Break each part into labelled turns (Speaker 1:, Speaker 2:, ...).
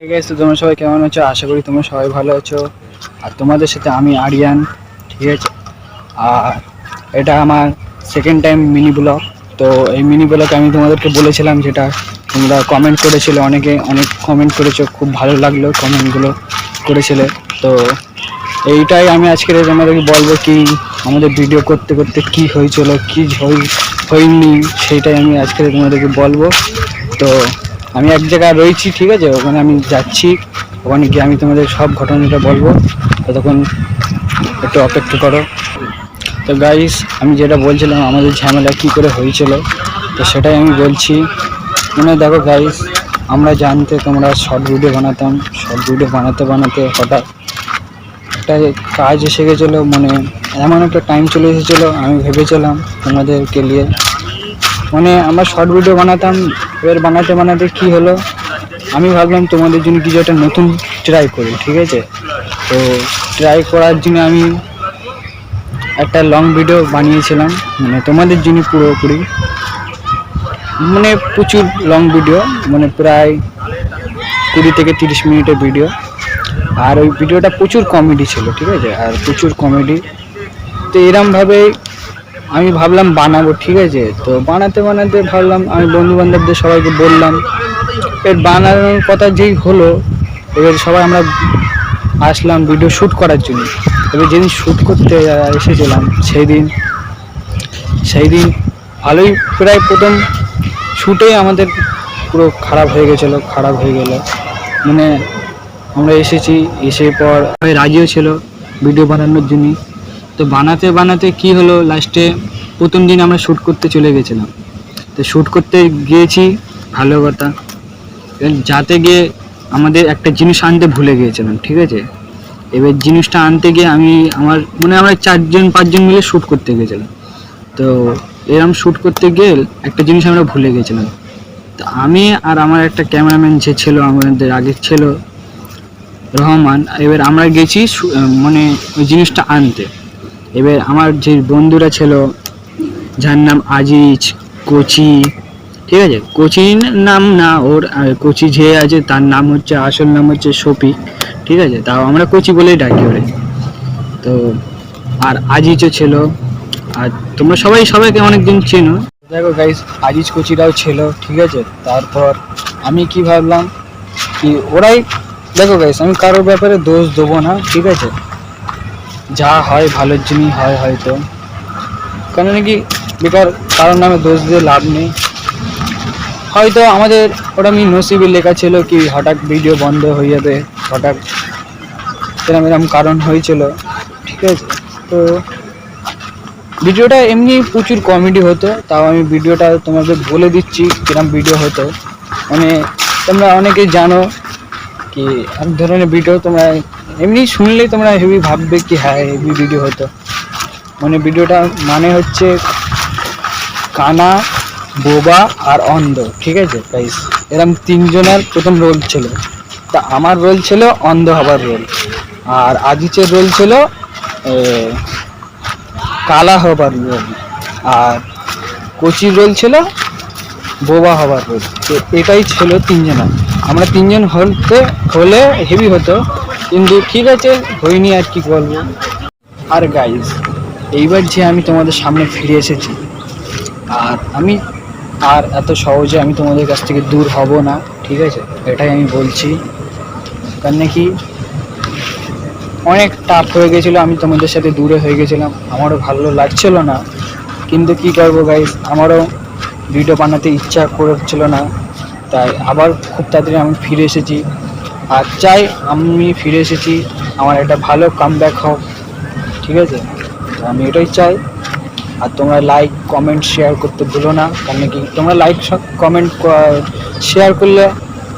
Speaker 1: ঠিক আছে, তো তোমরা সবাই কেমন আছো? আশা করি তোমরা সবাই ভালো আছো। আর তোমাদের সাথে আমি আরিয়ান, ঠিক আছে। আর এটা আমার সেকেন্ড টাইম মিনি ব্লগ। তো এই মিনি ব্লগে আমি তোমাদেরকে বলেছিলাম, যেটা তোমরা কমেন্ট করেছিলে, অনেকে অনেক কমেন্ট করেছো, খুব ভালো লাগলো কমেন্টগুলো করেছিলে। তো এইটাই আমি আজকে তোমাদেরকে বলবো, কি আমাদের ভিডিও করতে করতে কি হয়েছিল, কি হয়নি, সেইটাই আমি আজকে তোমাদেরকে বলবো। তো আমি এক জায়গায় রয়েছি, ঠিক আছে, ওখানে আমি যাচ্ছি, ওখানে গিয়ে আমি তোমাদের সব ঘটনাটা বলবো। ততক্ষণ একটু অপেক্ষা করো। তো গাইস, আমি যেটা বলছিলাম আমাদের ঝামেলা কি করে হয়েছিল, তো সেটাই আমি বলছি। মানে দেখো গাইস, আমরা জানতে তোমরা শর্ট ভিডিও বানাতাম, শর্ট ভিডিও বানাতে বানাতে হঠাৎ একটা কাজ এসে গেছিলো, মানে এমন একটা টাইম চলে এসেছিলো, আমি ভেবেছিলাম তোমাদেরকে নিয়ে, মানে আমরা শর্ট ভিডিও বানাতাম। এবার বানাতে বানাতে কি হলো, আমি ভাবলাম তোমাদের জন্য কিছু একটা নতুন ট্রাই করি, ঠিক আছে। তো ট্রাই করার জন্য আমি একটা লং ভিডিও বানিয়েছিলাম, মানে তোমাদের জন্য পুরোপুরি, মানে প্রচুর লং ভিডিও, মানে প্রায় 20 থেকে 30 মিনিটের ভিডিও। আর ওই ভিডিওটা প্রচুর কমেডি ছিল, ঠিক আছে, আর প্রচুর কমেডি। তো এরমভাবে আমি ভাবলাম বানাবো, ঠিক আছে। তো বানাতে বানাতে ভাবলাম, আমি বন্ধু বান্ধবদের সবাইকে বললাম, এর বানানোর কথা যেই হলো, এবার সবাই আমরা আসলাম ভিডিও শ্যুট করার জন্য। এবার যেদিন শ্যুট করতে এসেছিলাম, সেই দিন ভালোই, প্রায় প্রথম শ্যুটেই আমাদের পুরো খারাপ হয়ে গেছিলো, খারাপ হয়ে গেল। মানে আমরা এসেছি, এসে পর রাজিও ছিল ভিডিও বানানোর জন্য। তো বানাতে বানাতে কি হলো, লাস্টে প্রথম দিন আমরা শ্যুট করতে চলে গেছিলাম। তো শ্যুট করতে গিয়েছি, ভালো কথা, যাতে গিয়ে আমাদের একটা জিনিস আনতে ভুলে গিয়েছিলাম, ঠিক আছে। এবার জিনিসটা আনতে গিয়ে আমরা 4-5জন মিলে শ্যুট করতে গেছিলাম। তো এরম শ্যুট করতে গিয়ে একটা জিনিস আমরা ভুলে গেছিলাম। তো আমি আর আমার একটা ক্যামেরাম্যান যে ছিল আমাদের আগে ছিল, রহমান, এবার আমরা গেছি মানে ওই জিনিসটা আনতে। এবার আমার যে বন্ধুরা ছিল, যার নাম আজিজ, কোচি, ঠিক আছে, কোচির নাম না ওর, কোচি যে আছে তার নাম হচ্ছে, আসল নাম হচ্ছে শফিক, ঠিক আছে, তাও আমরা কোচি বলেই ডাকি ওরে। তো আর আজিজও ছিল। আর তোমরা সবাইকে অনেকদিন চেনো। দেখো গাইস, আজিজ কোচিরাও ছিল, ঠিক আছে। তারপর আমি কি ভাবলাম, কি ওরাই, দেখো গাইস, আমি কারোর ব্যাপারে দোষ দেবো না, ঠিক আছে। যা হয় ভালোর জন্যই হয় হয়তো, কারণ কি বেকার কারোর নামে দোষ দিয়ে লাভ নেই। হয়তো আমাদের ওটা নসিবে লেখা ছিল, কি হঠাৎ ভিডিও বন্ধ হয়ে যাবে, হঠাৎ এরম কারণ হয়েছিল, ঠিক আছে। তো ভিডিওটা এমনি প্রচুর কমেডি হতো, তাও আমি ভিডিওটা তোমাদের বলে দিচ্ছি কিরম ভিডিও হতো। মানে তোমরা অনেকেই জানো কি এক ধরনের ভিডিও, তোমরা এমনি শুনলেই তোমরা হেভি ভাববে কি হ্যাঁ হেভি ভিডিও হতো। মানে ভিডিওটা মানে হচ্ছে কানা, বোবা আর অন্ধ, ঠিক আছে গাইস। এরকম 3জনের প্রথম রোল ছিল। তা আমার রোল ছিল অন্ধ হবার রোল, আর আজিজের রোল ছিল কালা হবার রোল, আর কোচির রোল ছিল বোবা হবার রোল। তো এটাই ছিল 3জনের। আমরা 3জন হলে হেভি হতো, কিন্তু ঠিক আছে, হয়নি, আর কি বলবো। আর গাইস, এইবার যে আমি তোমাদের সামনে ফিরে এসেছি, আর আমি আর এত সহজে আমি তোমাদের কাছ থেকে দূর হব না, ঠিক আছে, এটাই আমি বলছি। কারণ কি অনেক টাফ হয়ে গেছিলো, আমি তোমাদের সাথে দূরে হয়ে গেছিলাম, আমারও ভালো লাগছিল না। কিন্তু কি করবো গাইস, আমারও ভিডিও বানাতে ইচ্ছা করছিল না, তাই আবার খুব তাড়াতাড়ি আমি ফিরে এসেছি। আর চাই আমি ফিরে এসেছি, আমার একটা ভালো কামব্যাক হোক, ঠিক আছে। আমি এটাই চাই। আর তোমরা লাইক কমেন্ট শেয়ার করতে ভুলো না, কারণ কি তোমরা লাইক কমেন্ট শেয়ার করলে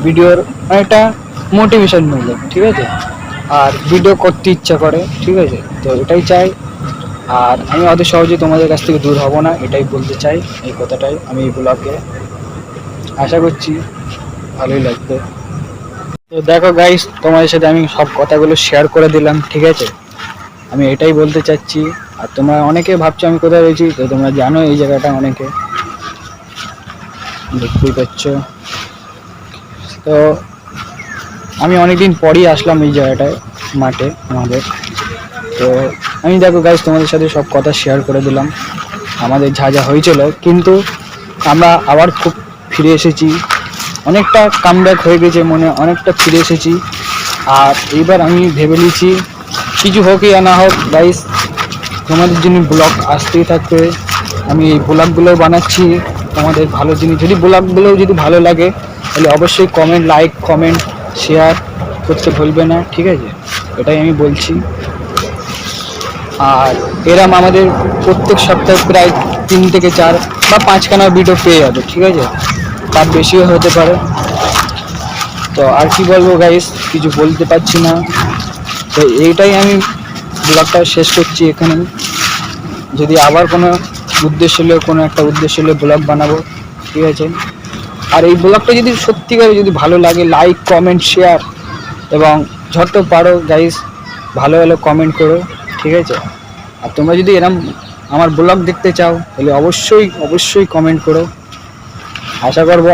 Speaker 1: ভিডিওর অনেকটা মোটিভেশন মিলে, ঠিক আছে, আর ভিডিও করতে ইচ্ছা করে, ঠিক আছে। তো এটাই চাই। আর আমি অত সহজে তোমাদের কাছ থেকে দূর হব না, এটাই বলতে চাই। এই কথাটাই আমি এই ব্লগে আশা করছি ভালোই লাগবে। তো দেখো গাইস, তোমাদের সাথে আমি সব কথাগুলো শেয়ার করে দিলাম, ঠিক আছে। আমি এটাই বলতে চাচ্ছি। আর তোমরা অনেকে ভাবছো আমি কোথায় রয়েছি, তো তোমরা জানো এই জায়গাটা, অনেকে দেখতেই পাচ্ছ। তো আমি অনেকদিন পরই আসলাম এই জায়গাটায়, মাঠে আমাদের। তো আমি দেখো গাইস তোমাদের সাথে সব কথা শেয়ার করে দিলাম, আমাদের যা যা হয়েছিল। কিন্তু আমরা আবার খুব ফিরে এসেছি, অনেকটা কামব্যাক হয়ে গেছে, মনে অনেকটা ফিরে এসেছি। আর এইবার আমি ভেবে নিয়েছি কিছু হোক ইয়া না হোক গাইস, তোমাদের জন্য ব্লগ আসতেই থাকবে। আমি এই ব্লগগুলো বানাচ্ছি তোমাদের ভালো জিনিস, যদি ব্লগগুলো যদি ভালো লাগে তাহলে অবশ্যই কমেন্ট, লাইক, কমেন্ট, শেয়ার করতে ভুলবে না, ঠিক আছে? এটাই আমি বলছি। আর এরম আমাদের প্রত্যেক সপ্তাহে প্রায় 3 থেকে 4 বা 5খানা ভিডিও পেয়ে যাবে, ঠিক আছে? তার বেশিও হতে পারে। তো আর কি বলবো গাইস, কিছু বলতে পারছি না। তো এইটাই আমি ব্লগটা শেষ করছি এখানে। যদি আবার কোনো উদ্দেশ্য হলে, কোনো একটা উদ্দেশ্য হলে ব্লগ বানাবো, ঠিক আছে? আর এই ব্লগটা যদি সত্যিকারে যদি ভালো লাগে, লাইক, কমেন্ট, শেয়ার এবং যত পারো গাইস ভালো ভালো কমেন্ট করো, ঠিক আছে? আর তোমরা যদি এরম আমার ব্লগ দেখতে চাও তাহলে অবশ্যই অবশ্যই কমেন্ট করো। আশা করবো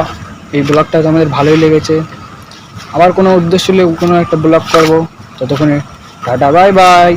Speaker 1: এই ব্লগটা তোমাদের ভালোই লেগেছে। আবার কোনো উদ্দেশ্য হলে কোনো একটা ব্লগ করবো। ততক্ষণে টাটা, বাই বাই।